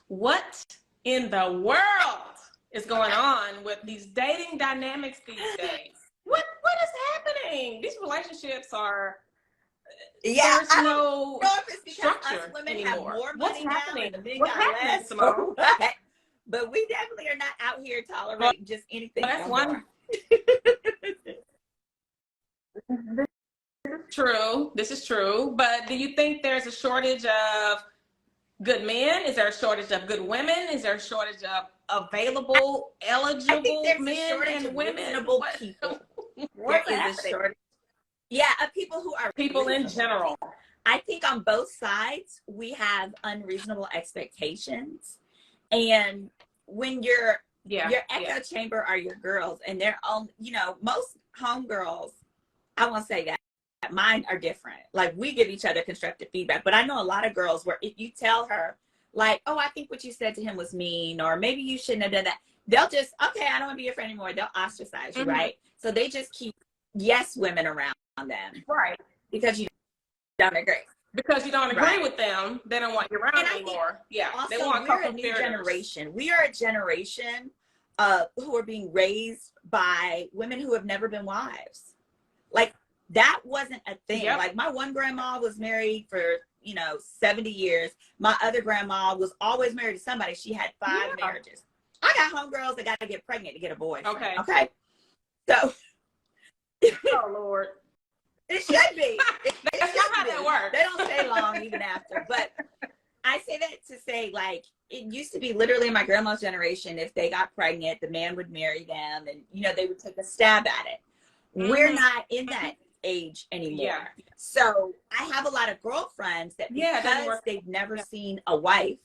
what in the world is going on with these dating dynamics these days? What is happening? These relationships are there's no structure women anymore. have more What's money now happening? and the men What's got happening, less. Symone? But we definitely are not out here tolerating just anything. That's no one. more. True. This is true. But do you think there's a shortage of good men? Is there a shortage of good women? Is there a shortage of available, eligible men and women? Reasonable people. There is a shortage. Yeah, of people who are people in reasonable. general. I think on both sides we have unreasonable expectations, and when your echo chamber are your girls, and they're on, you know, most homegirls, I won't say that. Mine are different. Like, we give each other constructive feedback, but I know a lot of girls where if you tell her, like, oh, I think what you said to him was mean, or maybe you shouldn't have done that, they'll just, okay, I don't want to be your friend anymore. They'll ostracize you, right? So they just keep yes women around them. Right. Because you don't agree. Because you don't agree with them, they don't want you around anymore. Yeah. Also, they want we're a new generation. We are a generation who are being raised by women who have never been wives. Like, that wasn't a thing. Like, my one grandma was married for, 70 years. My other grandma was always married to somebody. She had 5 marriages. I got homegirls that got to get pregnant to get a boyfriend. Okay. So. Oh, Lord. It should be. That's not how that works. They don't stay long even after. But I say that to say, like, it used to be literally in my grandma's generation, if they got pregnant, the man would marry them and, they would take a stab at it. We're not in that age anymore. Yeah. So I have a lot of girlfriends that because they've never seen a wife,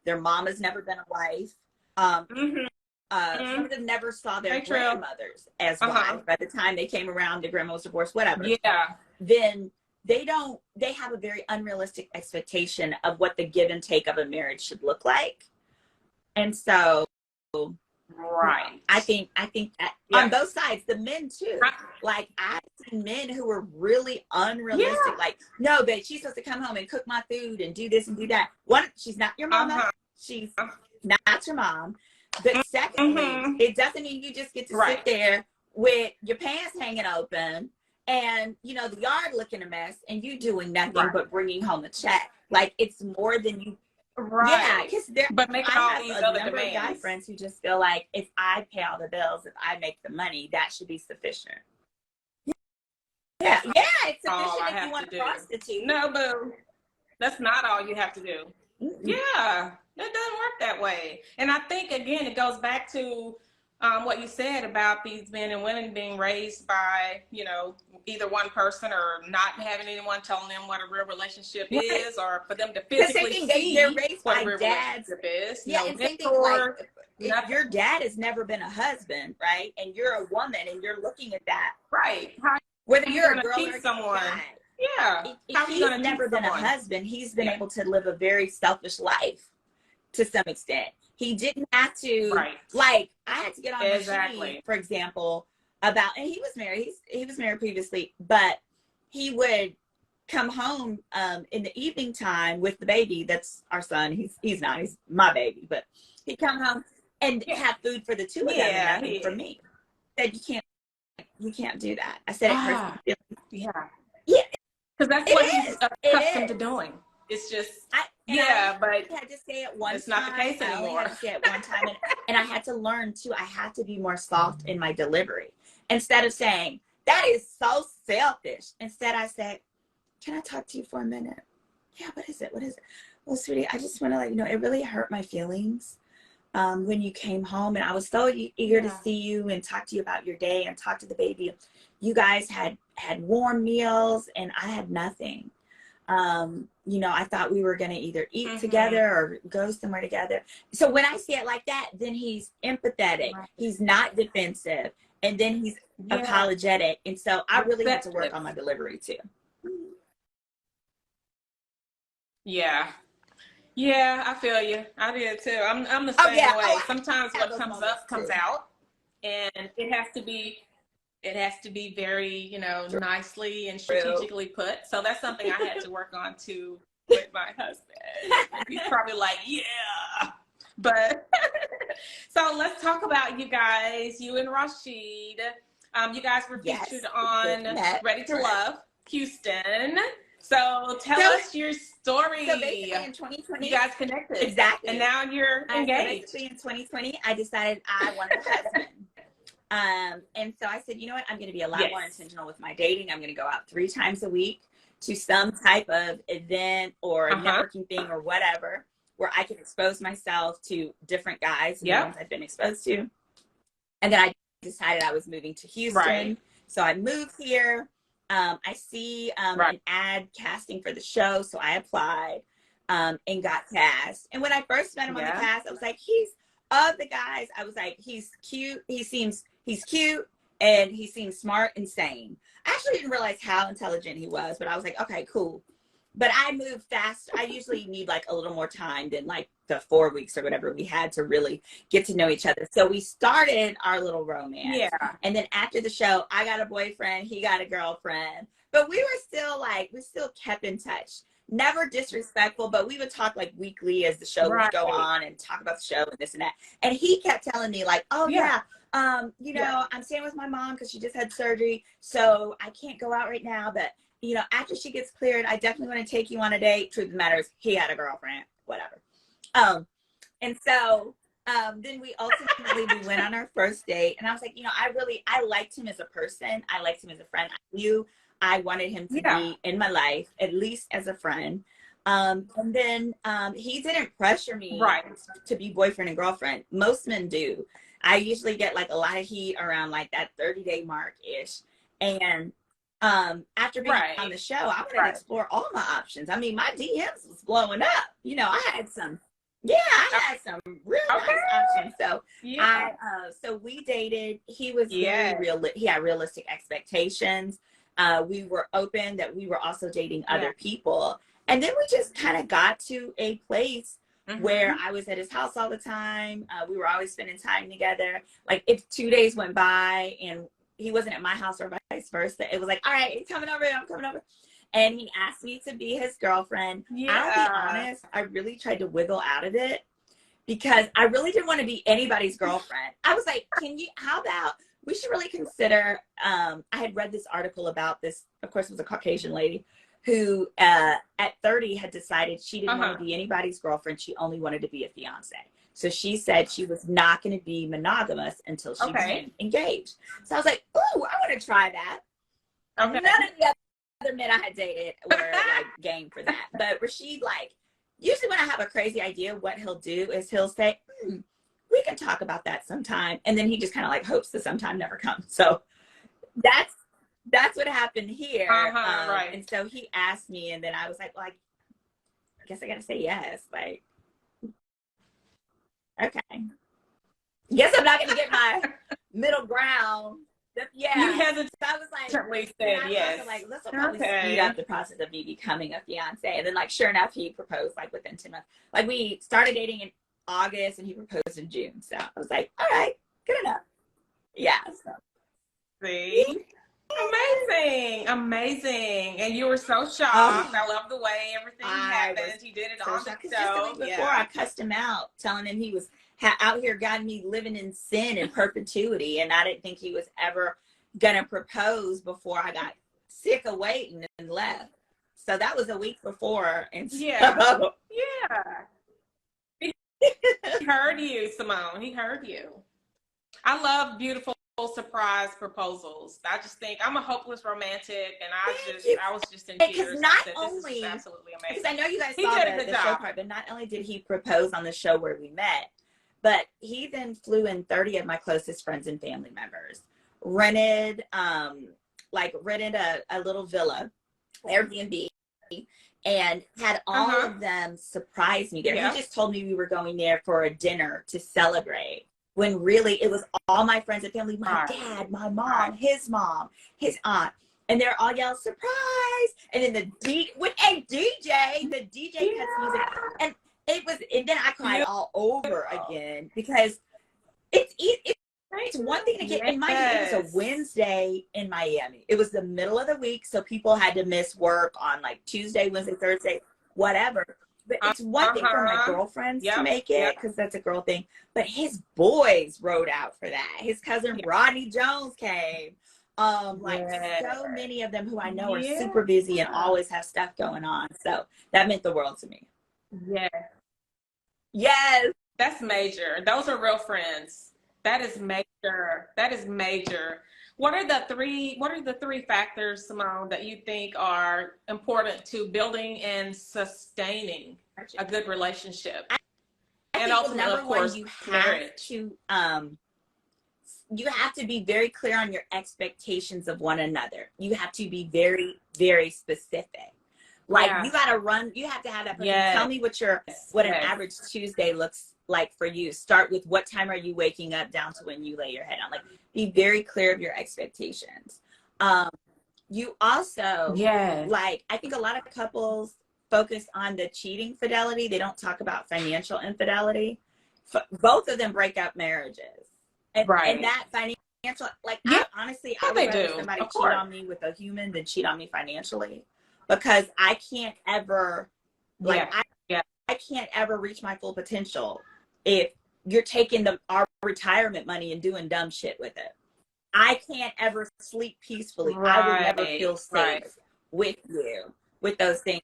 their mom has never been a wife. Some of them never saw their grandmothers as wives. By the time they came around, their grandma was divorced, whatever. Yeah. Then they have a very unrealistic expectation of what the give and take of a marriage should look like. And so I think that on both sides, the men too. Like, I've seen men who were really unrealistic. Like, no, babe, she's supposed to come home and cook my food and do this and do that. One, she's not your mama. She's not your mom. But secondly, it doesn't mean you just get to sit there with your pants hanging open and, the yard looking a mess and you doing nothing but bringing home a check. Like, it's more than you. Yeah, because I have a number of guy friends who just feel like, if I pay all the bills, if I make the money, that should be sufficient. Yeah, it's sufficient if you want to prostitute. No, boo. That's not all you have to do. Yeah, that doesn't work that way. And I think, again, it goes back to what you said about these men and women being raised by, either one person or not having anyone telling them what a real relationship is, or for them to physically see they're raised what by a real dads. relationship is. Yeah, and same thing, like, if your dad has never been a husband, right, and you're a woman and you're looking at that, right? Whether you're a girl or a someone. guy. Yeah. If he's never been a husband, he's been able to live a very selfish life to some extent. He didn't have to, Right. like, I had to get on Exactly. Rashid, for example, about, and he was married. He was married previously, but he would come home in the evening time with the baby. That's our son. He's not. He's my baby, but he'd come home and have food for the two of them and nothing for me. I said, you can't do that. I said it hurts. Yeah. Yeah. Because that's what he's accustomed to doing. It's just, but I had to say it one it's time. not the case anymore. I only had to say it one time. And I had to learn, too, I had to be more soft in my delivery. Instead of saying, that is so selfish. Instead, I said, can I talk to you for a minute? Yeah, what is it? What is it? Well, sweetie, I just want to let you know, it really hurt my feelings when you came home. And I was so eager to see you and talk to you about your day and talk to the baby. You guys had warm meals and I had nothing. You know, I thought we were going to either eat together or go somewhere together. So when I say it like that, then he's empathetic. Right. He's not defensive. And then he's apologetic. And so I really had to work on my delivery too. Yeah. Yeah, I feel you. I did too. I'm the same way. Sometimes what comes up comes out, and it has to be very, you know, nicely and strategically put. So that's something I had to work on too with my husband. He's probably like, yeah. But so let's talk about you guys, you and Rashid. You guys were featured on Ready to Love Houston. So tell us your story. So basically in 2020, you guys connected. Exactly. And now you're engaged. So basically in 2020, I decided I wanted a husband. And so I said, you know what? I'm going to be a lot more intentional with my dating. I'm going to go out 3 times a week to some type of event or networking thing or whatever, where I can expose myself to different guys and the ones I've been exposed to. And then I decided I was moving to Houston. Right. So I moved here. I see an ad casting for the show. So I applied and got cast. And when I first met him on the cast, I was like, of the guys, I was like, he's cute. He's cute and he seems smart and sane. I actually didn't realize how intelligent he was, but I was like, okay, cool. But I moved fast. I usually need like a little more time than like the 4 weeks or whatever we had to really get to know each other. So we started our little romance. Yeah. And then after the show, I got a boyfriend, he got a girlfriend. But we were still like, we still kept in touch. Never disrespectful, but we would talk like weekly as the show would go on and talk about the show and this and that. And he kept telling me like, oh yeah, you know, I'm staying with my mom because she just had surgery. So I can't go out right now, but you know, after she gets cleared, I definitely want to take you on a date. Truth of the matter is he had a girlfriend, whatever. And so then we ultimately went on our first date and I was like, you know, I liked him as a person. I liked him as a friend. I knew I wanted him to be in my life, at least as a friend. And then he didn't pressure me to be boyfriend and girlfriend. Most men do. I usually get like a lot of heat around like that 30-day mark-ish. And after being on the show, I wanted to explore all my options. I mean, my DMs was blowing up. You know, I had some real nice options. So so we dated. He was very real. He had realistic expectations. We were open that we were also dating other people. And then we just kind of got to a place where I was at his house all the time. We were always spending time together. Like if 2 days went by and he wasn't at my house or vice versa, it was like, all right, he's coming over, I'm coming over. And he asked me to be his girlfriend. I'll be honest, I really tried to wiggle out of it because I really didn't want to be anybody's girlfriend. I was like, how about, we should really consider, I had read this article about this, of course it was a Caucasian lady who at 30 had decided she didn't want to be anybody's girlfriend. She only wanted to be a fiance. So she said she was not going to be monogamous until she became engaged. So I was like, ooh, I want to try that. None of the other men I had dated were like game for that. But Rashid, like, usually when I have a crazy idea, what he'll do is he'll say, we can talk about that sometime. And then he just kind of like hopes the sometime never comes. So that's what happened here. And so he asked me, and then I was like, well, I guess I got to say yes. Like, okay. Guess I'm not going to get my middle ground. You hesitated. So I was like, said yes. Like, let's probably speed up the process of me becoming a fiance. And then, like, sure enough, he proposed like within 10 months. Like, we started dating in August and he proposed in June. So I was like, all right, good enough. Yeah. So. See? Amazing. Amazing. And you were so shocked. I love the way everything happened. You did it on the show. Just the week before, I cussed him out, telling him he was out here got me living in sin in perpetuity. And I didn't think he was ever going to propose before I got sick of waiting and left. So that was a week before. And so, yeah. He heard you, Symone. He heard you. I love beautiful surprise proposals. I just think I'm a hopeless romantic, and I was just in tears. Not only, this is absolutely amazing. Because I know you guys saw the show part, but not only did he propose on the show where we met, but he then flew in 30 of my closest friends and family members, rented a little villa, Airbnb, and had all of them surprise me there. He just told me we were going there for a dinner to celebrate, when really it was all my friends and family, my dad, my mom, his aunt, and they're all yelling surprise. And then the DJ cuts music, and then I cried all over again, because it's one thing to get in mind. It was a Wednesday in Miami. It was the middle of the week, so people had to miss work on like Tuesday, Wednesday, Thursday, whatever. But it's one thing for my girlfriends to make it, because that's a girl thing. But his boys rode out for that. His cousin Rodney Jones came. So many of them who I know are super busy and always have stuff going on. So that meant the world to me. Yes. That's major. Those are real friends. That is major. That is major. What are the three factors, Symone, that you think are important to building and sustaining a good relationship? And ultimately, of course, marriage. You have to be very clear on your expectations of one another. You have to be very, very specific. Like you have to have that person tell me what an average Tuesday looks like for you. Start with what time are you waking up down to when you lay your head on. Like, be very clear of your expectations. You also, like, I think a lot of couples focus on the cheating fidelity. They don't talk about financial infidelity. Both of them break up marriages. And that financial, like, I would rather somebody cheat on me with a human than cheat on me financially, because I can't ever, I can't ever reach my full potential if you're taking our retirement money and doing dumb shit with it. I can't ever sleep peacefully. I will never feel safe with you, with those things.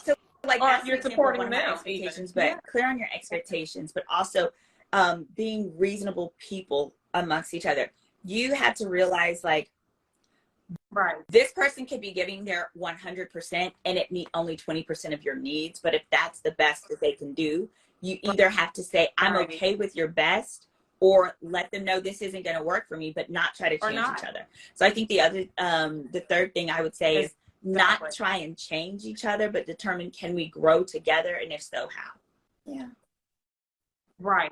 So, like, that's you're supporting them, expectations, but clear on your expectations, but also being reasonable people amongst each other. You have to realize, like, this person could be giving their 100% and it meet only 20% of your needs. But if that's the best that they can do, you either have to say, I'm okay with your best, or let them know this isn't going to work for me, but not try to change each other. So I think the third thing I would say is not try and change each other, but determine, can we grow together? And if so, how? Yeah. Right.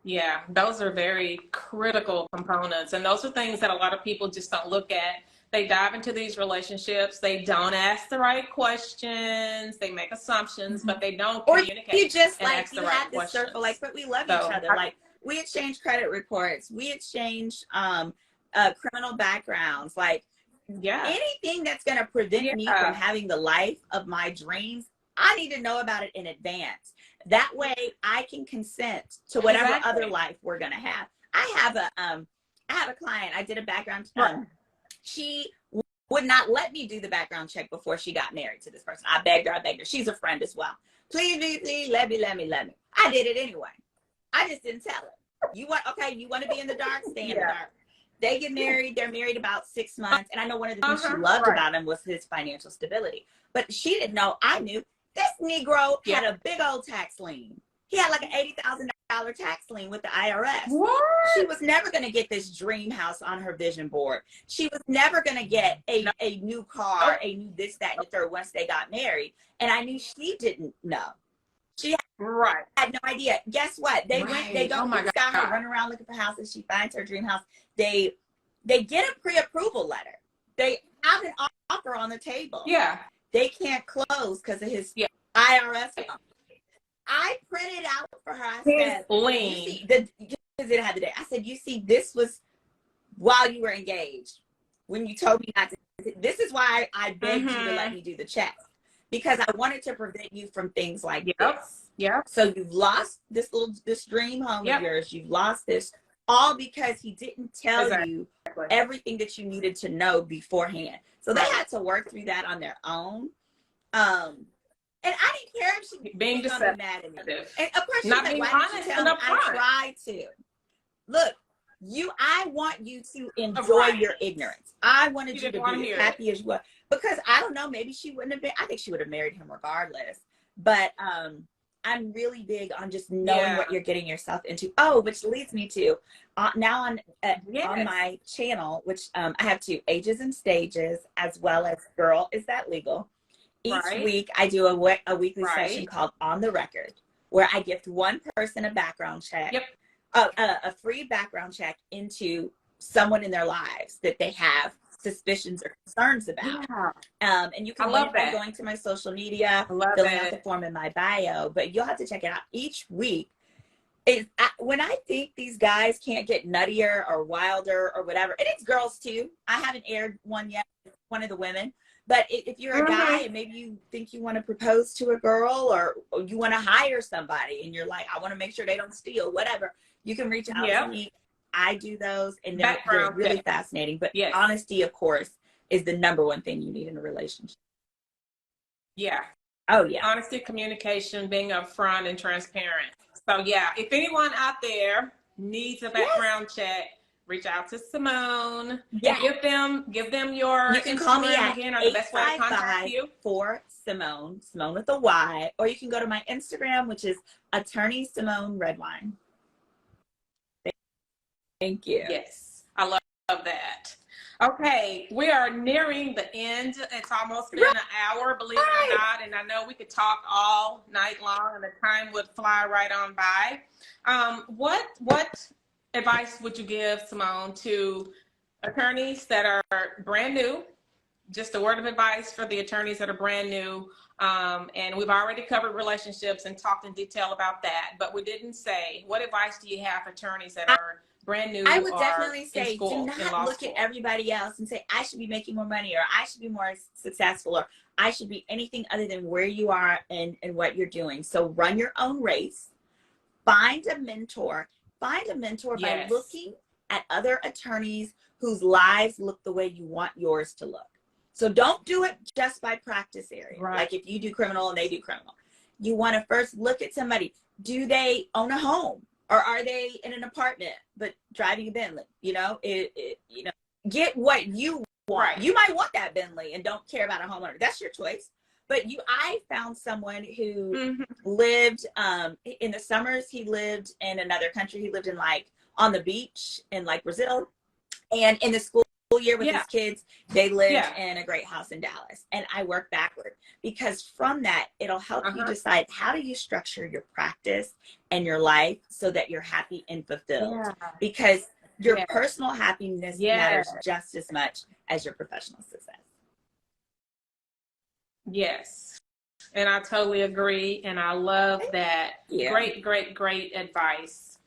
Yeah, those are very critical components. And those are things that a lot of people just don't look at. They dive into these relationships. They don't ask the right questions. They make assumptions, but they don't communicate. Or you just, like, ask the you right have this questions. circle, like, but we love each other. Like, we exchange credit reports. We exchange criminal backgrounds. Like, anything that's going to prevent me from having the life of my dreams, I need to know about it in advance. That way I can consent to whatever other life we're going to have. I have a client. I did a background. She would not let me do the background check before she got married to this person. I begged her. She's a friend as well. Please, let me. I did it anyway. I just didn't tell her. You want to be in the dark? Stay in the dark. They get married. They're married about 6 months. And I know one of the things she loved about him was his financial stability. But she didn't know. I knew. This Negro had a big old tax lien. He had like an $80,000 tax lien with the IRS. What? She was never going to get this dream house on her vision board. She was never going to get a new car, a new this, that, and the third once they got married. And I knew she didn't know. She had no idea. Guess what? They got her running around looking for houses. She finds her dream house. They get a pre-approval letter. They have an offer on the table. Yeah. They can't close because of his IRS. I printed out for her. I His said, you lean. see, because it had the day. I said, you see, this was while you were engaged when you told me not to. This is why I begged you to let me do the check, because I wanted to prevent you from things like this. Yep. So you've lost this dream home of yours. You've lost this all because he didn't tell you everything that you needed to know beforehand. So they had to work through that on their own. And I didn't care if she being was gonna be mad at me. And of course, she's not like, being why honest didn't you tell me? I tried to. Look, I want you to enjoy your ignorance. I wanted you to be as happy as you were. Because I don't know, maybe she wouldn't have been, I think she would have married him regardless. But I'm really big on just knowing what you're getting yourself into. Oh, which leads me to now on my channel, which I have 2, Ages and Stages, as well as Girl, Is That Legal? Each week I do a weekly session called On the Record, where I gift one person a background check, a free background check into someone in their lives that they have suspicions or concerns about. And you can win by going to my social media, filling out the form in my bio, but you'll have to check it out. Each week when I think these guys can't get nuttier or wilder or whatever, and it's girls too. I haven't aired one yet, one of the women. But if you're a guy and maybe you think you want to propose to a girl, or you want to hire somebody and you're like, I want to make sure they don't steal, whatever, you can reach out to me. I do those, and they're really fascinating. But honesty, of course, is the #1 thing you need in a relationship. Oh, yeah. Honesty, communication, being upfront and transparent. So, yeah, if anyone out there needs a background check, reach out to Symone. Yeah. Give them your. You can call me at again, or the best way to contact you. For Symone with a Y, or you can go to my Instagram, which is Attorney Symone Redwine. Thank you. Yes, I love that. Okay, we are nearing the end. It's almost been an hour, believe it or not, and I know we could talk all night long, and the time would fly right on by. What advice would you give, Symone, to attorneys that are brand new? Just a word of advice for the attorneys that are brand new. And we've already covered relationships and talked in detail about that, but we didn't say, what advice do you have for attorneys that are brand new? I would definitely say, do not look at everybody else and say, I should be making more money, or I should be more successful, or I should be anything other than where you are and what you're doing. So run your own race. Find a mentor. Find a mentor by looking at other attorneys whose lives look the way you want yours to look. So don't do it just by practice area. Like if you do criminal and they do criminal. You want to first look at somebody. Do they own a home? Or are they in an apartment but driving a Bentley? Get what you want. You might want that Bentley and don't care about a homeowner. That's your choice. But I found someone who lived in the summers. He lived in another country. He lived in on the beach in Brazil, and in the school year with his kids, they lived in a great house in Dallas. And I work backward, because from that, it'll help you decide, how do you structure your practice and your life so that you're happy and fulfilled? Because your personal happiness matters just as much as your professional success. Yes. And I totally agree. And I love that. Great, great, great advice.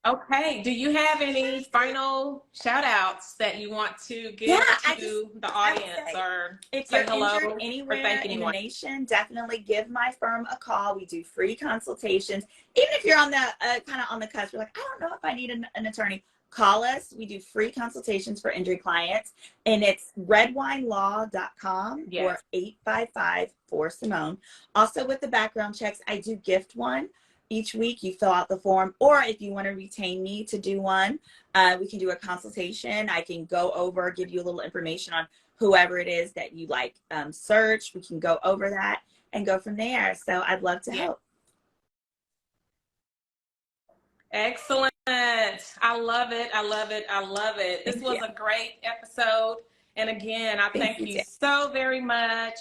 Okay. Do you have any final shout outs that you want to give to the audience, or if say you're hello injured anywhere in the nation, definitely give my firm a call. We do free consultations. Even if you're on the kind of on the cusp, you're like, I don't know if I need an attorney. Call us. We do free consultations for injured clients, and it's redwinelaw.com or 855-4Symone. Also, with the background checks, I do gift one. Each week you fill out the form, or if you want to retain me to do one, we can do a consultation. I can go over, give you a little information on whoever it is that you search. We can go over that and go from there. So I'd love to help. Excellent. I love it. I love it. I love it. This was a great episode. And again, I thank you so very much.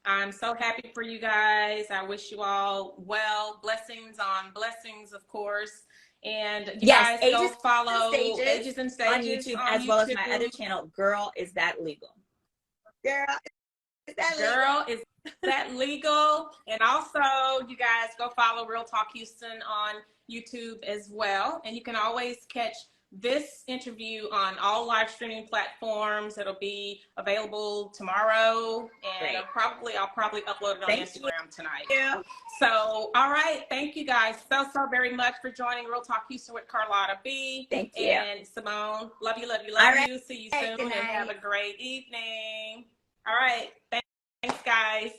I'm so happy for you guys. I wish you all well. Blessings on blessings, of course. And you guys go follow Ages and Stages on YouTube, as well as my other channel, Girl, Is That Legal? Girl, Is that Girl, legal? is that legal? And also, you guys go follow Real Talk Houston on YouTube as well. And you can always catch this interview on all live streaming platforms. It'll be available tomorrow, and I'll probably upload it on Instagram tonight. Yeah. So, all right, thank you guys so very much for joining Real Talk Houston with Carlotta B. Thank you. And Symone. Love you. See you soon, and have a great evening. All right, thanks guys.